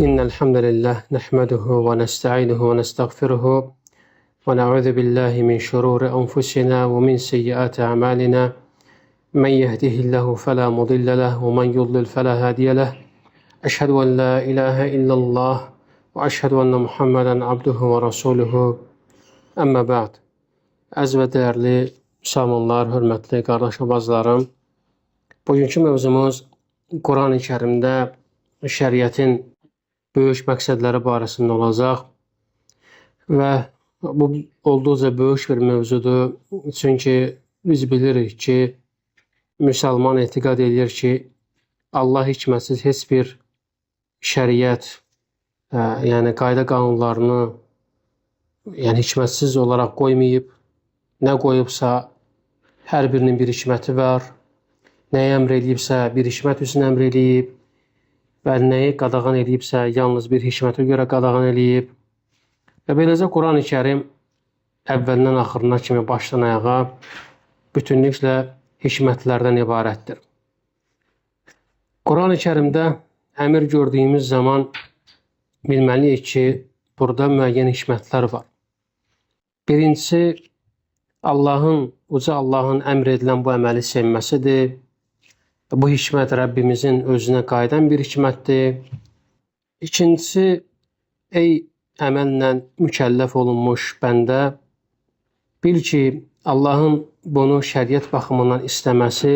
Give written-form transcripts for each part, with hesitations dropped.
إن الحمد لله نحمده ونستعينه ونستغفره ونعوذ بالله من شرور أنفسنا ومن سيئات أعمالنا من يهده الله فلا مضل له ومن يضلل فلا هادي له أشهد أن لا إله إلا الله وأشهد أن محمدا عبده ورسوله أما بعد. Əziz və dəyərli müsəlmanlar, hörmətli qardaş və bacılarım, bugünkü mövzumuz Quran-ı Kərimdə şəriətin böyük məqsədləri barəsində olacaq və bu olduqca böyük bir mövzudur. Çünki biz bilirik ki, müsəlman etiqad edir ki, Allah hikmətsiz heç bir şəriət, yəni qayda qanunlarını hikmətsiz olaraq qoymayıb. Nə qoyubsa, hər birinin bir hikməti var. Nəyi əmr edibsə, bir hikmət üçün əmr edib və nəyi qadağan edibsə, yalnız bir hikmətə görə qadağan edib. Və beləcə Quran-ı Kərim əvvəlindən axırına kimi başdan ayağa bütünlüklə hikmətlərdən ibarətdir. Quran-ı Kərimdə əmr gördüyümüz zaman bilməliyik ki, burada müəyyən hikmətlər var. Birincisi, Uca Allahın əmr edilən bu əməli sevməsidir. Bu hikmət Rəbbimizin özünə qayıdan bir hikmətdir. İkincisi, ey əməllə mükəlləf olunmuş bəndə, bil ki, Allahın bunu şəriət baxımından istəməsi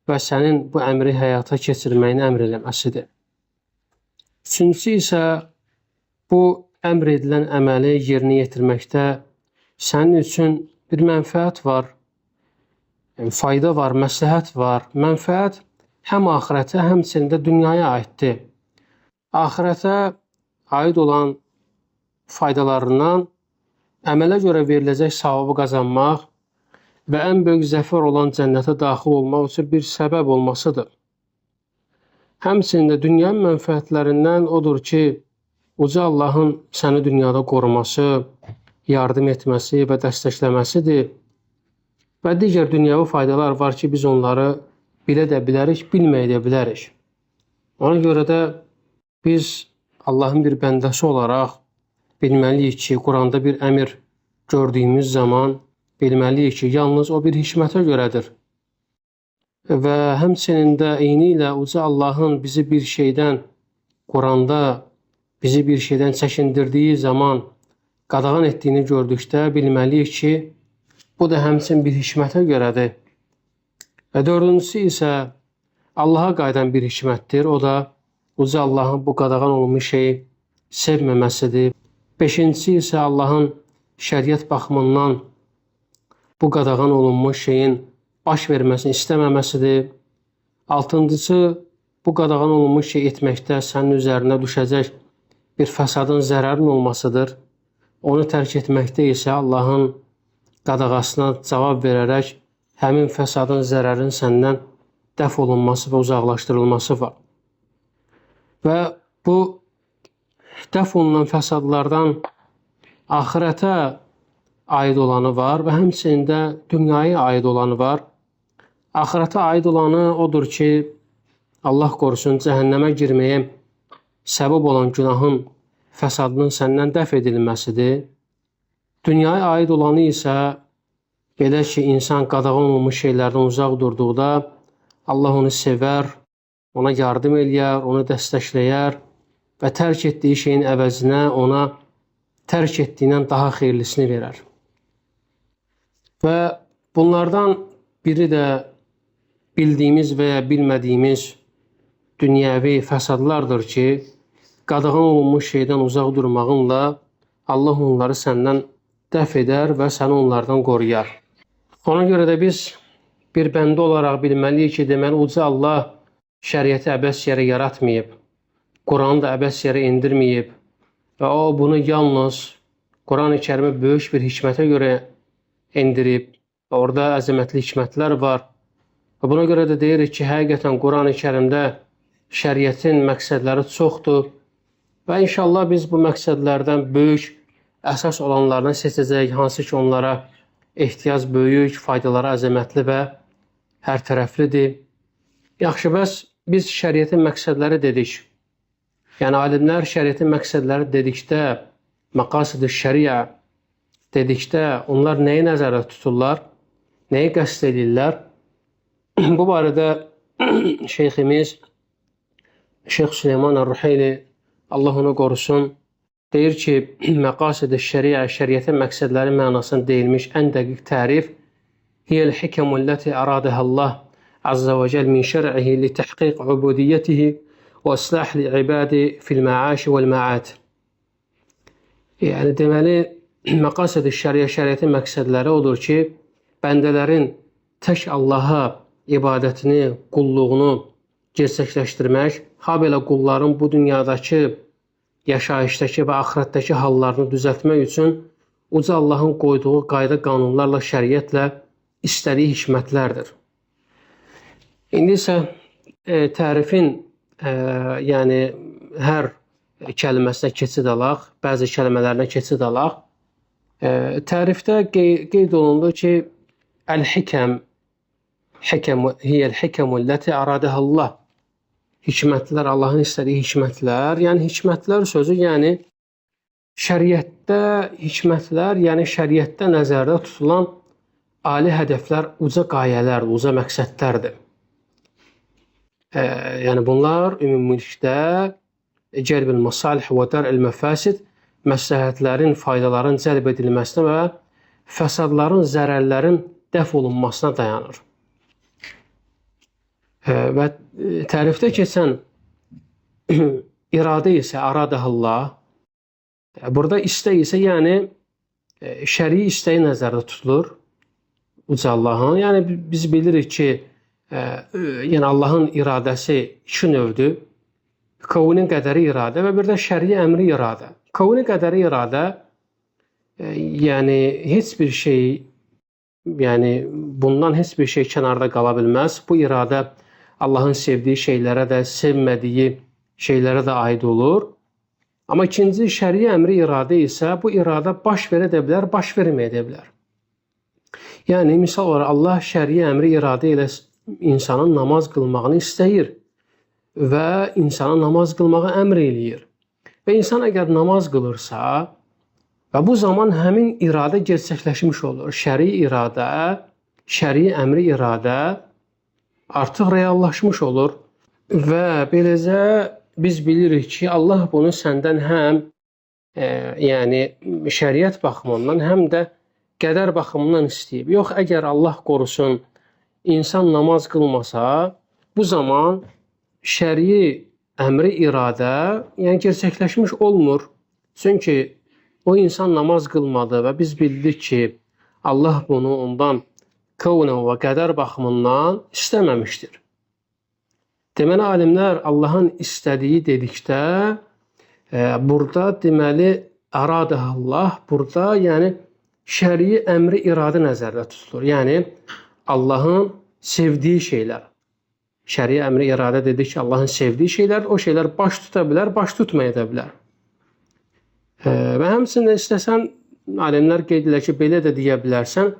və sənin bu əmri həyata keçirməyini əmr eləməsidir. Üçüncüsü isə, bu əmr edilən əməli yerinə yetirməkdə sənin üçün bir mənfəət var, fayda var, məsləhət var. Mənfəət həm axirətə, həmçinin də dünyaya aiddir. Axirətə aid olan faydalarından əmələ görə veriləcək savabı qazanmaq və ən böyük zəfər olan cənnətə daxil olmaq üçün bir səbəb olmasıdır. Həmçinin də dünyanın mənfəətlərindən odur ki, Uca Allahın səni dünyada qoruması, yardım etməsi və dəstəkləməsidir. Və digər dünyavi faydalar var ki, biz onları bilə də bilərik, bilməyə də bilərik. Ona görə də biz Allahın bir bəndəsi olaraq bilməliyik ki, Quranda bir əmr gördüyümüz zaman bilməliyik ki, yalnız o bir hikmətə görədir. Və həmçinin də eyni ilə Uca Allahın bizi bir şeydən, Quranda bizi bir şeydən çəkindirdiyi zaman qadağan etdiyini gördükdə bilməliyik ki, bu da həmçinin bir hikmətə görədir. Və dördüncüsü isə Allaha qayıdan bir hikmətdir. O da Uca Allahın bu qadağan olunmuş şeyi sevməməsidir. Beşincisi isə Allahın şəriət baxımından bu qadağan olunmuş şeyin baş verməsini istəməməsidir. Altıncısı, bu qadağan olunmuş şey etməkdə sənin üzərinə düşəcək bir fəsadın, zərərin olmasıdır. Onu tərk etməkdə isə Allahın qadağasına cavab verərək həmin fəsadın, zərərin səndən dəf olunması və uzaqlaşdırılması var. Və bu dəf olunan fəsadlardan axirətə aid olanı var və həmçinin də dünyaya aid olanı var. Axirətə aid olanı odur ki, Allah qorusun, cəhənnəmə girməyə səbəb olan günahın, fəsadının səndən dəf edilməsidir. Dünyaya aid olanı isə belə ki, insan qadağan olunmuş şeylərdən uzaq durduqda Allah onu sevər, ona yardım eləyər, onu dəstəkləyər və tərk etdiyi şeyin əvəzinə ona tərk etdiyindən daha xeyirlisini verər. Və bunlardan biri də bildiyimiz və ya bilmədiyimiz dünyəvi fəsadlardır ki, qadağan olunmuş şeydən uzaq durmağınla Allah onları səndən dəf edər və səni onlardan qoruyar. Ona görə də biz bir bəndə olaraq bilməliyik ki, deməli, Uca Allah şəriəti əbəs yerə yaratmayıb, Quranı da əbəs yerə indirməyib və o bunu yalnız Quran-ı Kərimi böyük bir hikmətə görə indirib və orada əzəmətli hikmətlər var. Və buna görə də deyirik ki, həqiqətən Quran-ı Kərimdə şəriətin məqsədləri çoxdur və inşallah biz bu məqsədlərdən böyük, əsas olanlarını seçəcəyik, hansı ki, onlara ehtiyac böyük, faydaları əzəmətli və hər tərəflidir. Yaxşı, bəs biz şəriətin məqsədləri dedik. Yəni alimlər şəriətin məqsədləri dedikdə, məqasid-i şəriə dedikdə onlar nəyi nəzərdə tuturlar? Nəyi qəsd edirlər? Bu barədə şeyximiz Şeyx Süleyman Ər-Ruheyli, Allah onu qorusun, deyir ki, məqasid-i şəriə, şəriətin məqsədləri mənasını deyilmiş ən dəqiq tərif hiyəl-hikəmulləti əradəhəllah Azza və Cəl min şər'ihi li təhqiq ubudiyyətihi və islah li ibadi fil məaşi vəl məad. Yəni deməli, məqasid-i şəriə, şəriətin məqsədləri odur ki, bəndələrin tək Allaha ibadətini, qulluğunu gerçəkləşdirmək, habelə qulların bu dünyadakı yaşayışdakı və axirətdəki hallarını düzəltmək üçün uca Allahın qoyduğu qayda qanunlarla, şəriətlə istədiyi hikmətlərdir. İndi isə tərifin yəni hər kəlməsinə keçid alaq, bəzi kəlmələrinə keçid alaq. Tərifdə qeyd olundu ki, əl-hikəm, hiyəl-hikəmulləti əradəhəllah. Hikmətlər, Allahın istədiyi hikmətlər, yəni hikmətlər sözü, yəni şəriətdə hikmətlər, yəni şəriətdə nəzərdə tutulan ali hədəflər, uca qayələr, uca məqsədlərdir. Yəni bunlar ümumilikdə cəlb-ül masalih və dər'il məfasid, məsləhətlərin, faydaların cəlb edilməsinə və fəsadların, zərərlərin dəf olunmasına dayanır. Və tərifdə keçən iradə isə əradəhəllah, burada istək isə yəni şəri istəyi nəzərdə tutulur uca Allahın. Yəni biz bilirik ki, yəni Allahın iradəsi iki növdür. Kavni qədəri iradə və bir də şəri əmri iradə. Kavni qədəri iradə yəni heç bir şey, yəni bundan heç bir şey kənarda qala bilməz. Bu iradə Allahın sevdiyi şeylərə də, sevmədiyi şeylərə də aid olur. Amma ikinci şəri əmri iradə isə bu iradə baş verə də bilər, baş verməyə də bilər. Yəni misal olaraq Allah şəri əmri iradə ilə insanın namaz qılmağını istəyir və insana namaz qılmağı əmr eləyir. Və insan əgər namaz qılırsa və bu zaman həmin iradə gerçəkləşmiş olur. Şəri iradə, şəri əmri iradə artıq reallaşmış olur və beləcə biz bilirik ki, Allah bunu səndən həm yəni şəriət baxımından, həm də qədər baxımından istəyib. Yox, əgər Allah qorusun, insan namaz qılmasa, bu zaman şəri əmri iradə yəni gerçəkləşmiş olmur. Çünki o insan namaz qılmadı və biz bildik ki, Allah bunu ondan kavnən və qədər baxımından istəməmişdir. Deməli, alimlər Allahın istədiyi dedikdə, burada deməli, əradəhəllah, burada yəni şəri əmri iradə nəzərdə tutulur. Yəni, Allahın sevdiyi şeylər. Şəri əmri iradə dedik ki, Allahın sevdiyi şeylər, o şeylər baş tuta bilər, baş tutmaya da bilər. Və həmçinin istəsən, alimlər qeyd edir ki, belə də deyə bilərsən,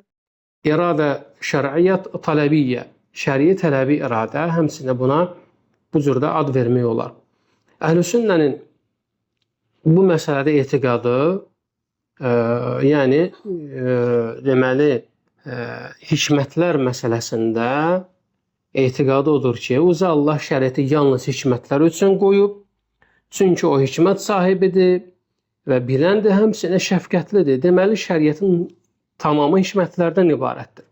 iradə şər'iyyət tələbiyyə, şəri tələbi iradə, həmçinin buna bu cürdə ad vermək olar. Əhl-i-Sünnənin bu məsələdə etiqadı, yəni deməli, hikmətlər məsələsində etiqadı odur ki, uca Allah şəriəti yalnız hikmətlər üçün qoyub, çünki o hikmət sahibidir və biləndir, həmçinin şəfqətlidir. Deməli, şəriətin tamamı hikmətlərdən ibarətdir.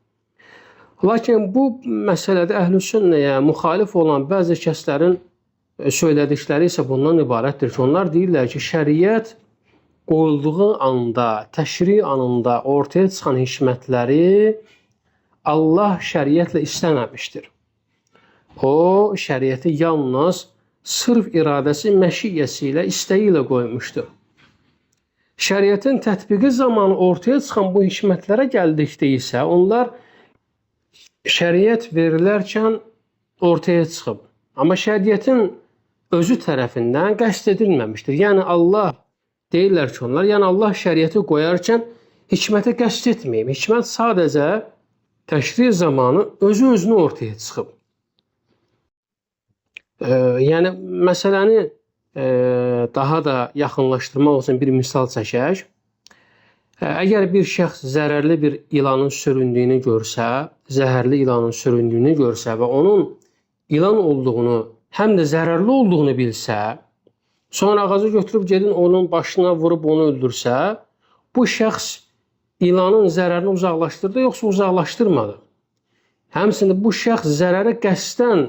Lakin bu məsələdə əhl-i-sünnəyə müxalif olan bəzi kəslərin söylədikləri isə bundan ibarətdir ki, onlar deyirlər ki, şəriət qoyulduğu anda, təşri anında ortaya çıxan hikmətləri Allah şəriətlə istəməmişdir. O, şəriəti yalnız sırf iradəsi, məşiyyəsi ilə, istəyi ilə qoymuşdur. Şəriətin tətbiqi zamanı ortaya çıxan bu hikmətlərə gəldikdə isə onlar şəriət verilərkən ortaya çıxıb. Amma şəriətin özü tərəfindən qəsd edilməmişdir. Yəni Allah, deyirlər ki onlar, yəni Allah şəriəti qoyarkən hikmətə qəsd etməyib. Hikmət sadəcə təşri zamanı özü-özünü ortaya çıxıb. Yəni məsələni daha da yaxınlaşdırmaq üçün bir misal çəkək. Əgər bir şəxs zərərli bir ilanın süründüyünü görsə, zəhərli ilanın süründüyünü görsə və onun ilan olduğunu, həm də zərərli olduğunu bilsə, sonra ağacı götürüb gedin onun başına vurub onu öldürsə, bu şəxs ilanın zərərini uzaqlaşdırdı, yoxsa uzaqlaşdırmadı? Həmçinin bu şəxs zərəri qəsdən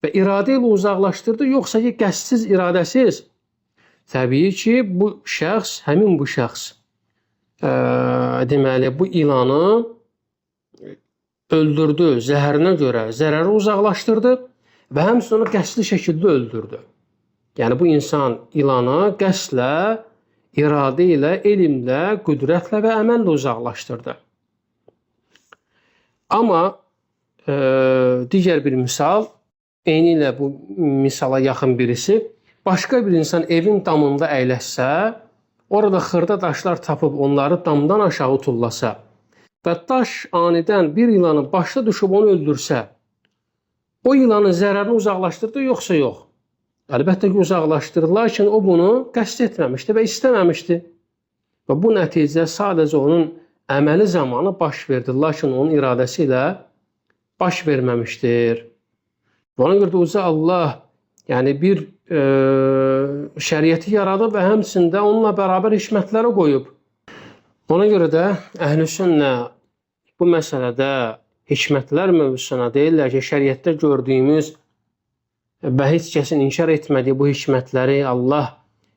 və iradə ilə uzaqlaşdırdı, yoxsa ki, qəstsiz, iradəsiz? Təbii ki, bu şəxs, həmin bu şəxs deməli, bu ilanı öldürdü, zəhərinə görə zərəri uzaqlaşdırdı və həmçinin onu qəsdli şəkildə öldürdü. Yəni, bu insan ilanı qəsdlə, iradə ilə, elmlə, qüdrətlə və əməllə uzaqlaşdırdı. Amma digər bir misal, eyni ilə bu misala yaxın birisi, başqa bir insan evin damında əyləşsə, orada xırda daşlar tapıb onları damdan aşağı tullasa və daş anidən bir ilanın başına düşüb onu öldürsə, o ilanın zərərini uzaqlaşdırdı, yoxsa yox? Əlbəttə ki, uzaqlaşdırdı, lakin o bunu qəsd etməmişdi və istəməmişdi. Və bu nəticə sadəcə onun əməli zamanı baş verdi, lakin onun iradəsi ilə baş verməmişdir. Ona görə də Uca Allah bir şəriəti yaradıb və həmçində onunla bərabər hikmətləri qoyub. Ona görə də Əhlüsünnə bu məsələdə hikmətlər mövzusuna deyirlər ki, şəriətdə gördüyümüz və heç kəsin inkar etmədiyi bu hikmətləri Allah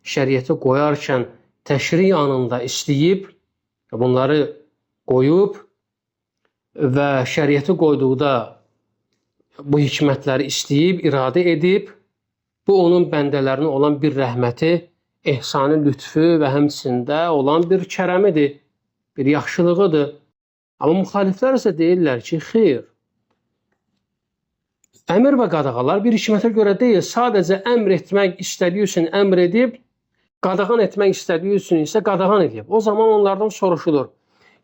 şəriətə qoyarkən təşri anında istəyib, bunları qoyub və şəriəti qoyduqda bu hikmətləri istəyib, iradə edib, bu onun bəndələrinə olan bir rəhməti, ehsanı, lütfü və həmçində olan bir kərəmidir, bir yaxşılığıdır. Amma müxaliflər isə deyirlər ki, xeyr, əmr və qadağalar bir hikmətə görə deyil, sadəcə əmr etmək istədiyi üçün əmr edib, qadağan etmək istədiyi üçün isə qadağan edib. O zaman onlardan soruşulur,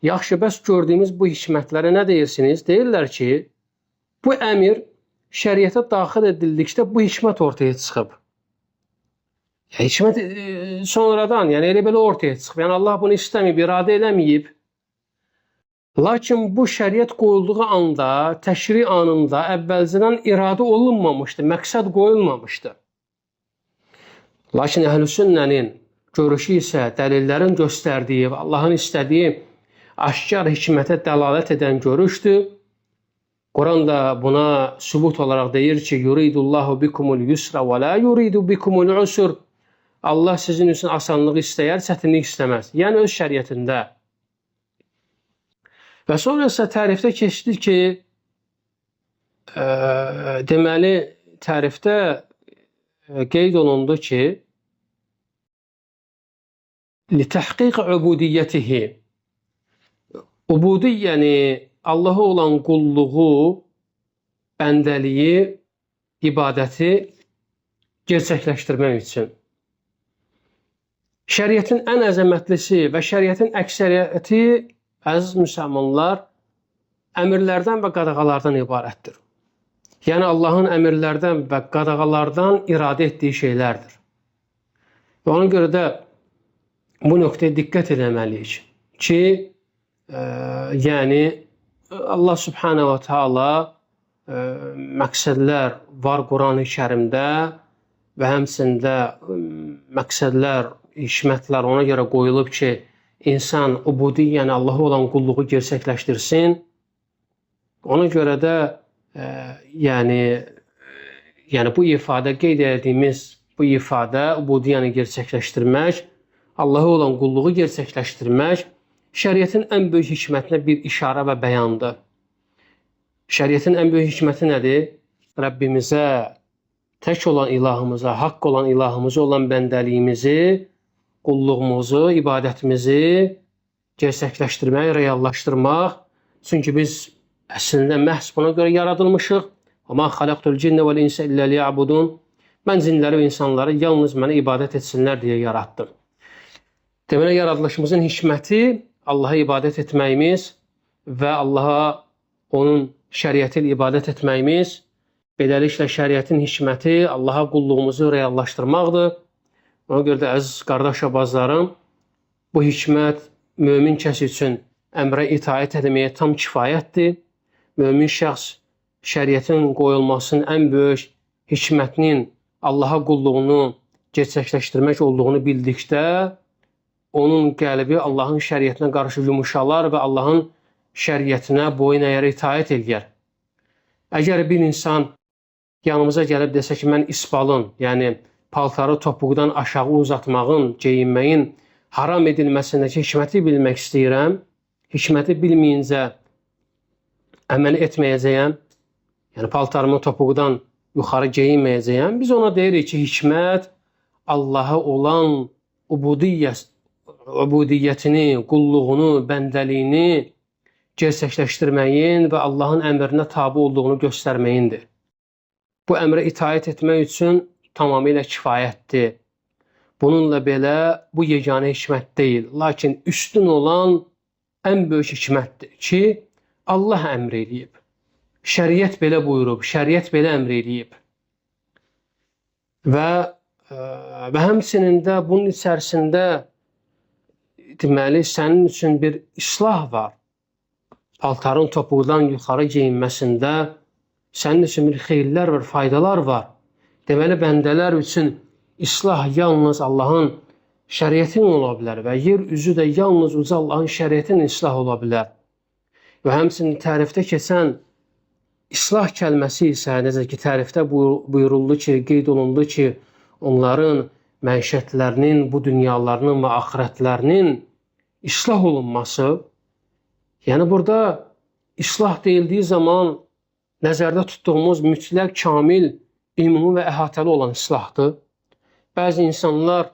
yaxşı, bəs gördüyümüz bu hikmətlərə nə deyirsiniz? Deyirlər ki, bu əmr şəriətə daxil edildikdə bu hikmət ortaya çıxıb. Hikmət sonradan, elə belə ortaya çıxıb. Allah bunu istəməyib, iradə eləməyib. Lakin bu şəriət qoyulduğu anda, təşri anında əvvəlcədən iradə olunmamışdı, məqsəd qoyulmamışdı. Lakin Əhlüsünnənin görüşü isə dəlillərin göstərdiyi və Allahın istədiyi aşkar hikmətə dəlalət edən görüşdür. Quran da buna sübut olaraq deyir ki, yuridullahu bikumul yusra və la yuridu bikumul usur. Allah sizin üçün asanlığı istəyər, çətinlik istəməz. Yəni öz şəriətində. Və sonra isə tərifdə keçdik ki, deməli, tərifdə qeyd olundu ki, litəhqiq ubudiyyətihi, ubudiyyəni, Allaha olan qulluğu, bəndəliyi, ibadəti gerçəkləşdirmək üçün. Şəriətin ən əzəmətlisi və şəriətin əksəriyyəti, əziz müsəlmanlar, əmirlərdən və qadağalardan ibarətdir. Yəni Allahın əmirlərdən və qadağalardan iradə etdiyi şeylərdir. Və ona görə də bu nöqtəyə diqqət etməliyik ki, Allah Subhanahu wa Taala məqsədlər var Quran-ı Kərimdə və həmçində məqsədlər, hikmətlər ona görə qoyulub ki, insan ubudiyyəni, Allaha olan qulluğu gerçəkləşdirsin. Ona görə də bu ifadə, qeyd etdiyimiz bu ifadə ubudiyyəni gerçəkləşdirmək, Allaha olan qulluğu gerçəkləşdirmək şəriətin ən böyük hikmətinə bir işarə və bəyandır. Şəriətin ən böyük hikməti nədir? Rəbbimizə, tək olan ilahımıza, haqq olan ilahımıza olan bəndəliyimizi, qulluğumuzu, ibadətimizi gerçəkləşdirmək, reallaşdırmaq. Çünki biz əslində məhz buna görə yaradılmışıq. وَمَا خَلَقْتُ الْجِنَّ وَالْاِنْسَ إِلَّا لِيَعْبُدُونَ Mən cinləri və insanları yalnız mənə ibadət etsinlər deyə yaratdım. Deməli, yaradılışımızın hikməti Allaha ibadət etməyimiz və Allaha onun şəriəti ilə ibadət etməyimiz Beləliklə, şəriətin hikməti Allaha qulluğumuzu reallaşdırmaqdır. Ona görə də əziz qardaş və bacılarım, bu hikmət mömin kəs üçün əmrə itaət etməyə tam kifayətdir. Mömin şəxs şəriətin qoyulmasının ən böyük hikmətinin Allaha qulluğunu gerçəkləşdirmək olduğunu bildikdə, onun qəlbi Allahın şəriətinə qarşı yumuşalar və Allahın şəriətinə boyun əyərək itaət eləyər. Əgər bir insan yanımıza gəlib desə ki, mən isbalın, yəni paltarı topuqdan aşağı uzatmağın, geyinməyin haram edilməsindəki hikməti bilmək istəyirəm, hikməti bilməyincə əməl etməyəcəyəm, yəni paltarımı topuqdan yuxarı geyinməyəcəyəm. Biz ona deyirik ki, hikmət Allaha olan ubudiyyətini, qulluğunu, bəndəliyini gerçəkləşdirməyin və Allahın əmrinə tabi olduğunu göstərməyindir. Bu əmrə itaət etmək üçün tamamilə kifayətdir. Bununla belə bu yeganə hikmət deyil, lakin üstün olan ən böyük hikmətdir ki, Allah əmr eləyib. Şəriət belə buyurub, şəriət belə əmr eləyib. Və həmçinin də bunun içərisində deməli, sənin üçün bir islah var. Paltarın topuqdan yuxarı geyinməsində sənin üçün bir xeyirlər var, faydalar var. Deməli, bəndələr üçün islah yalnız Allahın şəriətin ola bilər və yer üzü də yalnız uca Allahın şəriətin islah ola bilər. Və həmçinin tərifdə keçən islah kəlməsi isə, necə ki, tərifdə buyuruldu ki, qeyd olundu ki, onların məişətlərinin, bu dünyalarının və axirətlərinin islah olunması, yəni burada islah deyildiyi zaman nəzərdə tutduğumuz mütləq, kamil, ümumi və əhatəli olan islahdır. Bəzi insanlar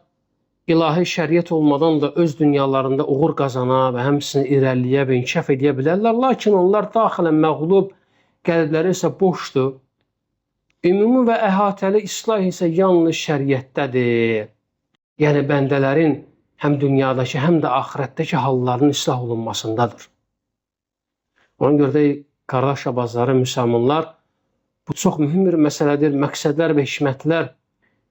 ilahi şəriət olmadan da öz dünyalarında uğur qazana və həmçinin irəliyə və inkişaf edə bilərlər. Lakin onlar daxilən məğlub, qəlbləri isə boşdur. Ümumi və əhatəli islah isə yalnız şəriətdədir. Yəni bəndələrin həm dünyadakı, həm də axirətdəki hallarının islah olunmasındadır. Ona görə də qardaş və bacıları, müsəlmanlar, bu çox mühüm bir məsələdir. Məqsədlər və hikmətlər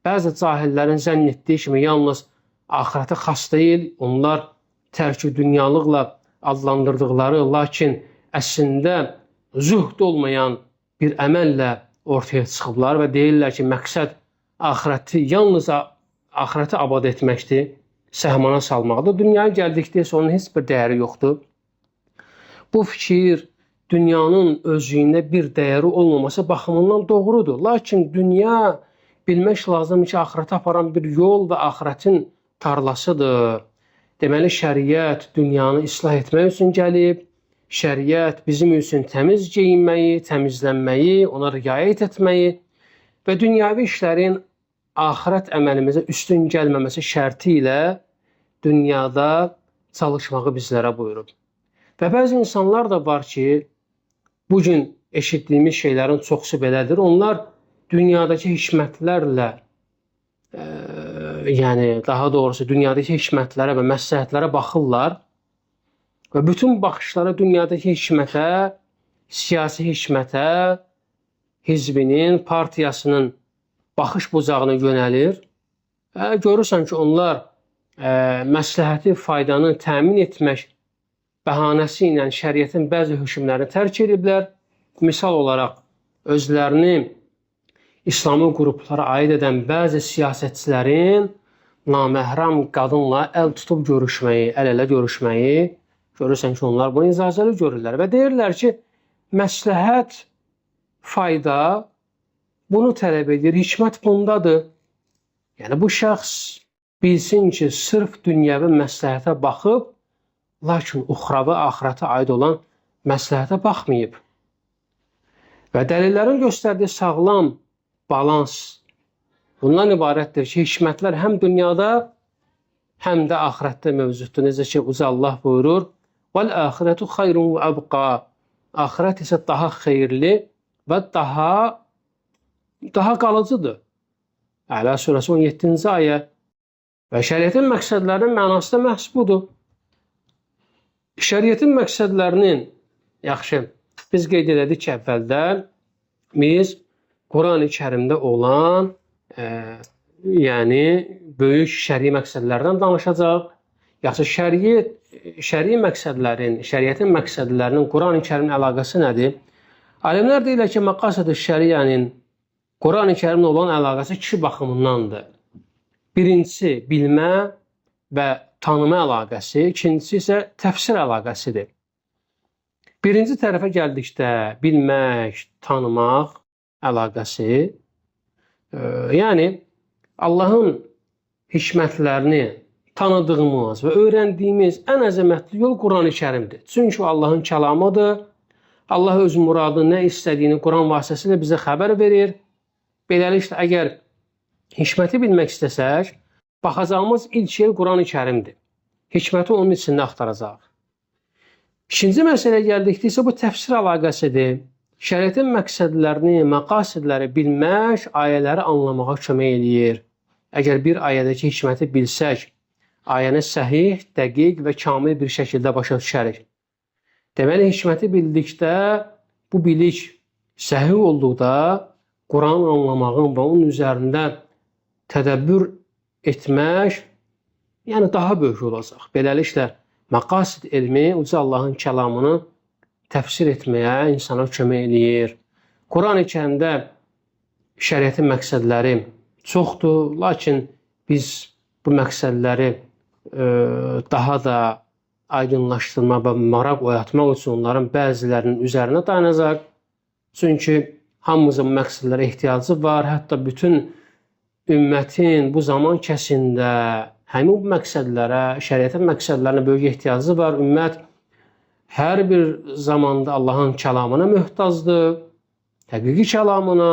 bəzi cahillərin zənn etdiyi kimi yalnız axirətə xas deyil. Onlar tərki dünyalıqla adlandırdıqları, lakin əslində zühd olmayan bir əməllə ortaya çıxıblar və deyirlər ki, məqsəd axirəti yalnız axirəti abad etməkdir, səhmana salmaqdır. Dünyaya gəldikdə isə onun heç bir dəyəri yoxdur. Bu fikir dünyanın özlüyündə bir dəyəri olmaması baxımından doğrudur. Lakin dünya bilmək lazım ki, axirətə aparan bir yol və axirətin tarlasıdır. Deməli, şəriət dünyanı islah etmək üçün gəlib. Şəriət bizim üçün təmiz geyinməyi, təmizlənməyi, ona riayət etməyi və dünyavi işlərin axirət əməlimizə üstün gəlməməsi şərti ilə dünyada çalışmağı bizlərə buyurub. Və bəzi insanlar da var ki, bugün eşitdiyimiz şeylərin çoxsu belədir. Onlar dünyadakı hikmətlərlə, yəni daha doğrusu dünyadakı hikmətlərə və məsləhətlərə baxırlar və bütün baxışları dünyadakı hikmətə, siyasi hikmətə, hizbinin, partiyasının baxış bucağına yönəlir. Görürsən ki, onlar məsləhəti, faydanı təmin etmək bəhanəsi ilə şəriətin bəzi hökmlərini tərk ediblər. Misal olaraq, özlərini İslami qruplara aid edən bəzi siyasətçilərin naməhrəm qadınla əl tutub görüşməyi, əl-ələ görüşməyi, görürsən ki, onlar bunu icazəli görürlər və deyirlər ki, məsləhət, fayda bunu tələb edir, hikmət bundadır. Yəni, bu şəxs bilsin ki, sırf dünyəvi məsləhətə baxıb, lakin uxravi, axirətə aid olan məsləhətə baxmayıb. Və dəlillərin göstərdiyi sağlam balans bundan ibarətdir ki, hikmətlər həm dünyada, həm də axirətdə mövcuddur. Necə ki, Uca Allah buyurur, وَالْآخِرَةُ خَيْرٌ وَأَبْقَى Axirət isə daha xeyirli və daha qalıcıdır. Əla surəsi 17-ci ayə. Və şəriətin məqsədlərinin mənası da məhz budur. Şəriətin məqsədlərinin, yaxşı, biz qeyd elədik ki, əvvəldən biz Qurani-Kərimdə olan yəni böyük şəri məqsədlərdən danışacaq. Yaxşı şəri məqsədlərin, şəriətin məqsədlərinin Qurani-Kərimlə əlaqəsi nədir? Alimlər deyirlər ki, məqasid-i şəriənin Qurani-Kərimlə olan əlaqəsi iki baxımındandır. Birincisi bilmə və tanıma əlaqəsi, ikincisi isə təfsir əlaqəsidir. Birinci tərəfə gəldikdə bilmək, tanımaq əlaqəsi, yəni Allahın hikmətlərini tanıdığımız və öyrəndiyimiz ən əzəmətli yol Qurani-Kərimdir. Çünki o Allahın kəlamıdır. Allah öz muradını, nə istədiyini Quran vasitəsilə bizə xəbər verir. Beləliklə, əgər hikməti bilmək istəsək, baxacağımız ilk yer Qurani-Kərimdir. Hikməti onun içində axtaracaq. İkinci məsələyə gəldikdə isə bu təfsir əlaqəsidir. Şəriətin məqsədlərini, məqasidləri bilmək ayələri anlamağa kömək eləyir. Əgər bir ayədəki hikməti bilsək, ayəni səhih, dəqiq və kamil bir şəkildə başa düşərik. Deməli, hikməti bildikdə, bu bilik səhih olduqda, Quranı anlamağın və onun üzərində tədəbbür etmək, yəni daha böyük olacaq. Beləliklə, məqasid elmi uca Allahın kəlamını təfsir etməyə insana kömək eləyir. Qurani-Kərimdə şəriətin məqsədləri çoxdur, lakin biz bu məqsədləri daha da aydınlaşdırma və maraq oyatmaq üçün onların bəzilərinin üzərinə dayanacaq. Çünki hamımızın məqsədlərə ehtiyacı var, hətta bütün ümmətin bu zaman kəsində həmin bu məqsədlərə, şəriətin məqsədlərinə böyük ehtiyacı var. Ümmət hər bir zamanda Allahın kəlamına möhtacdır, həqiqi kəlamına.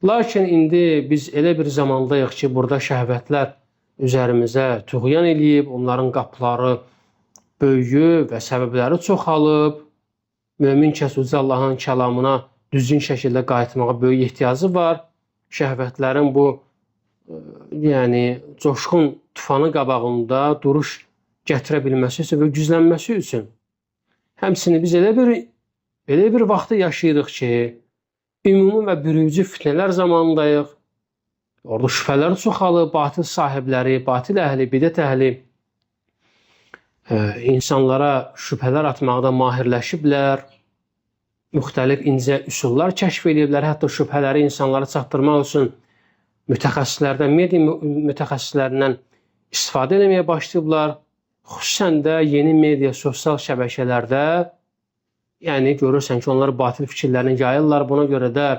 Lakin indi biz elə bir zamandayıq ki, burada şəhvətlər üzərimizə tuğyan eləyib, onların qapıları böyüyüb və səbəbləri çoxalıb. Mömin kəs uca Allahın kəlamına düzgün şəkildə qayıtmağa böyük ehtiyacı var. Şəhvətlərin bu yəni coşqun tufanı qabağında duruş gətirə bilməsi üçün və güclənməsi üçün. Həmçinin biz elə bir vaxtda yaşayırıq ki, ümumi və bürücü fitnələr zamanındayıq. Orada şübhələr çoxalıb, batil sahibləri, batil əhli, bidət əhli insanlara şübhələr atmaqda mahirləşiblər. Müxtəlif incə üsullar kəşf ediblər. Hətta şübhələri insanlara çatdırmaq üçün mütəxəssislərdən, media mütəxəssislərindən istifadə etməyə başlayıblar. Xüsusən də yeni media, sosial şəbəkələrdə yəni görürsən ki, onlar batil fikirlərini yayırlar. Buna görə də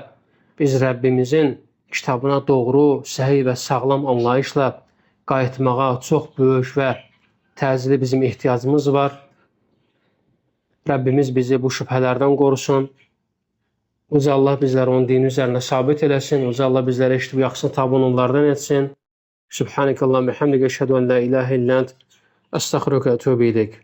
biz Rəbbimizin kitabına doğru, səhih və sağlam anlayışla qayıtmağa çox böyük və təcili bizim ehtiyacımız var. Rəbbimiz bizi bu şübhələrdən qorusun. Uca Allah bizləri onun dini üzərində sabit eləsin. Uca Allah bizləri eşitib yaxşısını tabi onlardan etsin. Subhanəkəllah və həmdikə əşhədu ən la ilahə illə ənt əstəğfiruka və etûbü ileyk.